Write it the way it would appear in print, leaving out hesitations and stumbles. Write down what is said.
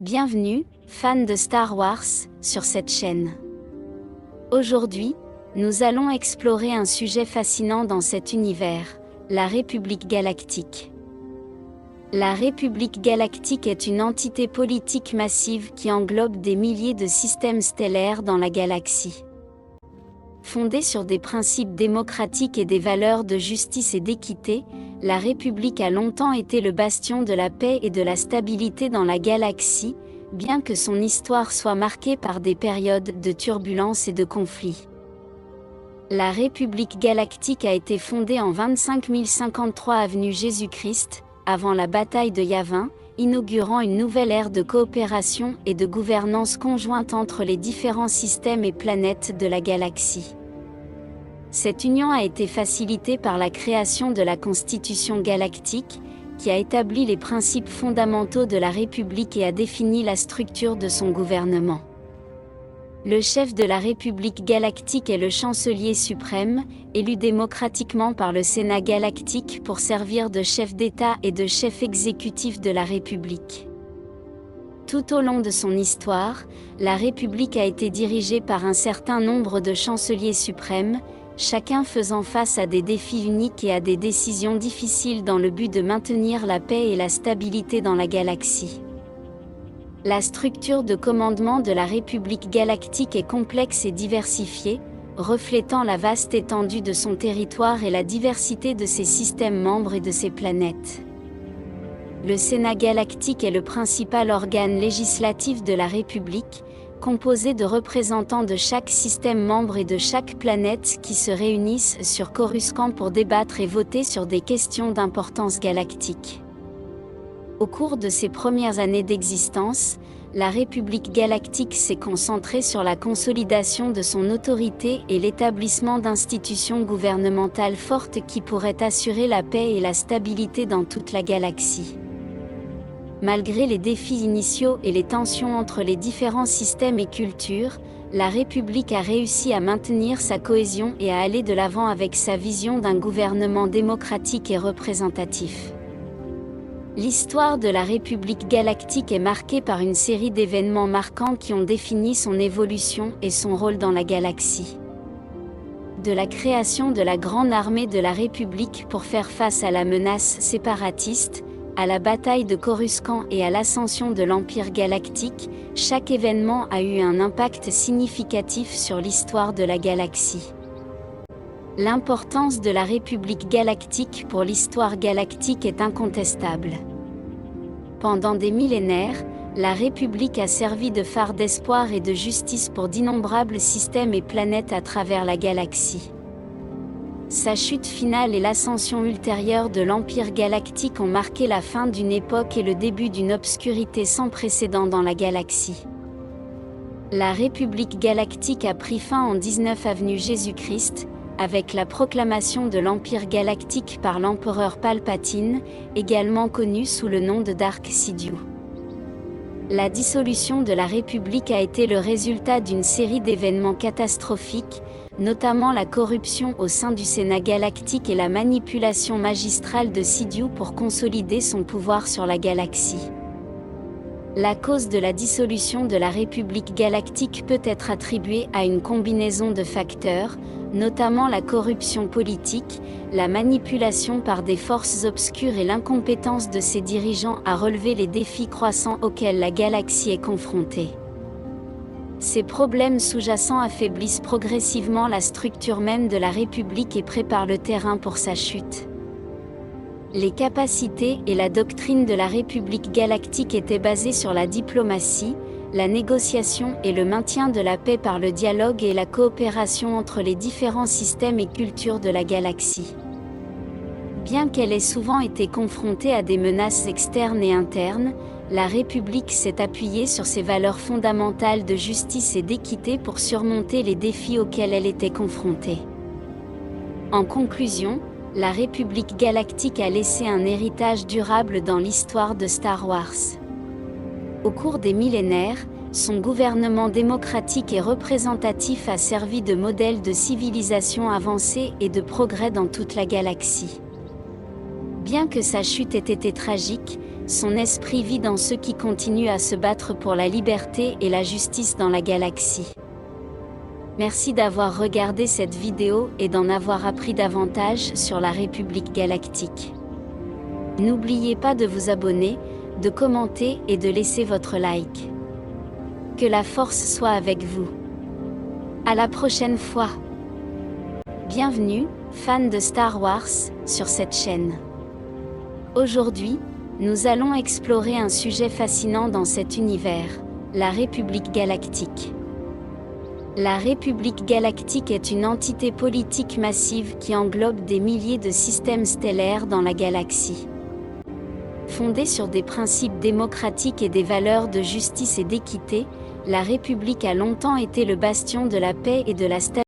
Bienvenue, fans de Star Wars, sur cette chaîne. Aujourd'hui, nous allons explorer un sujet fascinant dans cet univers, la République galactique. La République galactique est une entité politique massive qui englobe des milliers de systèmes stellaires dans la galaxie. Fondée sur des principes démocratiques et des valeurs de justice et d'équité, la République a longtemps été le bastion de la paix et de la stabilité dans la galaxie, bien que son histoire soit marquée par des périodes de turbulences et de conflits. La République galactique a été fondée en 25 053 avenue Jésus-Christ, avant la bataille de Yavin, inaugurant une nouvelle ère de coopération et de gouvernance conjointe entre les différents systèmes et planètes de la galaxie. Cette union a été facilitée par la création de la Constitution galactique, qui a établi les principes fondamentaux de la République et a défini la structure de son gouvernement. Le chef de la République galactique est le chancelier suprême, élu démocratiquement par le Sénat galactique pour servir de chef d'État et de chef exécutif de la République. Tout au long de son histoire, la République a été dirigée par un certain nombre de chanceliers suprêmes, chacun faisant face à des défis uniques et à des décisions difficiles dans le but de maintenir la paix et la stabilité dans la galaxie. La structure de commandement de la République galactique est complexe et diversifiée, reflétant la vaste étendue de son territoire et la diversité de ses systèmes membres et de ses planètes. Le Sénat galactique est le principal organe législatif de la République, composé de représentants de chaque système membre et de chaque planète qui se réunissent sur Coruscant pour débattre et voter sur des questions d'importance galactique. Au cours de ses premières années d'existence, la République galactique s'est concentrée sur la consolidation de son autorité et l'établissement d'institutions gouvernementales fortes qui pourraient assurer la paix et la stabilité dans toute la galaxie. Malgré les défis initiaux et les tensions entre les différents systèmes et cultures, la République a réussi à maintenir sa cohésion et à aller de l'avant avec sa vision d'un gouvernement démocratique et représentatif. L'histoire de la République galactique est marquée par une série d'événements marquants qui ont défini son évolution et son rôle dans la galaxie. De la création de la Grande Armée de la République pour faire face à la menace séparatiste, à la bataille de Coruscant et à l'ascension de l'Empire galactique, chaque événement a eu un impact significatif sur l'histoire de la galaxie. L'importance de la République galactique pour l'histoire galactique est incontestable. Pendant des millénaires, la République a servi de phare d'espoir et de justice pour d'innombrables systèmes et planètes à travers la galaxie. Sa chute finale et l'ascension ultérieure de l'Empire galactique ont marqué la fin d'une époque et le début d'une obscurité sans précédent dans la galaxie. La République galactique a pris fin en 19 avenue Jésus-Christ, avec la proclamation de l'Empire galactique par l'empereur Palpatine, également connu sous le nom de Dark Sidious. La dissolution de la République a été le résultat d'une série d'événements catastrophiques, notamment la corruption au sein du Sénat galactique et la manipulation magistrale de Sidious pour consolider son pouvoir sur la galaxie. La cause de la dissolution de la République galactique peut être attribuée à une combinaison de facteurs, notamment la corruption politique, la manipulation par des forces obscures et l'incompétence de ses dirigeants à relever les défis croissants auxquels la galaxie est confrontée. Ces problèmes sous-jacents affaiblissent progressivement la structure même de la République et préparent le terrain pour sa chute. Les capacités et la doctrine de la République galactique étaient basées sur la diplomatie, la négociation et le maintien de la paix par le dialogue et la coopération entre les différents systèmes et cultures de la galaxie. Bien qu'elle ait souvent été confrontée à des menaces externes et internes, la République s'est appuyée sur ses valeurs fondamentales de justice et d'équité pour surmonter les défis auxquels elle était confrontée. En conclusion, la République galactique a laissé un héritage durable dans l'histoire de Star Wars. Au cours des millénaires, son gouvernement démocratique et représentatif a servi de modèle de civilisation avancée et de progrès dans toute la galaxie. Bien que sa chute ait été tragique, son esprit vit dans ceux qui continuent à se battre pour la liberté et la justice dans la galaxie. Merci d'avoir regardé cette vidéo et d'en avoir appris davantage sur la République galactique. N'oubliez pas de vous abonner, de commenter et de laisser votre like. Que la force soit avec vous. À la prochaine fois. Bienvenue, fans de Star Wars, sur cette chaîne. Aujourd'hui, nous allons explorer un sujet fascinant dans cet univers, la République galactique. La République galactique est une entité politique massive qui englobe des milliers de systèmes stellaires dans la galaxie. Fondée sur des principes démocratiques et des valeurs de justice et d'équité, la République a longtemps été le bastion de la paix et de la stabilité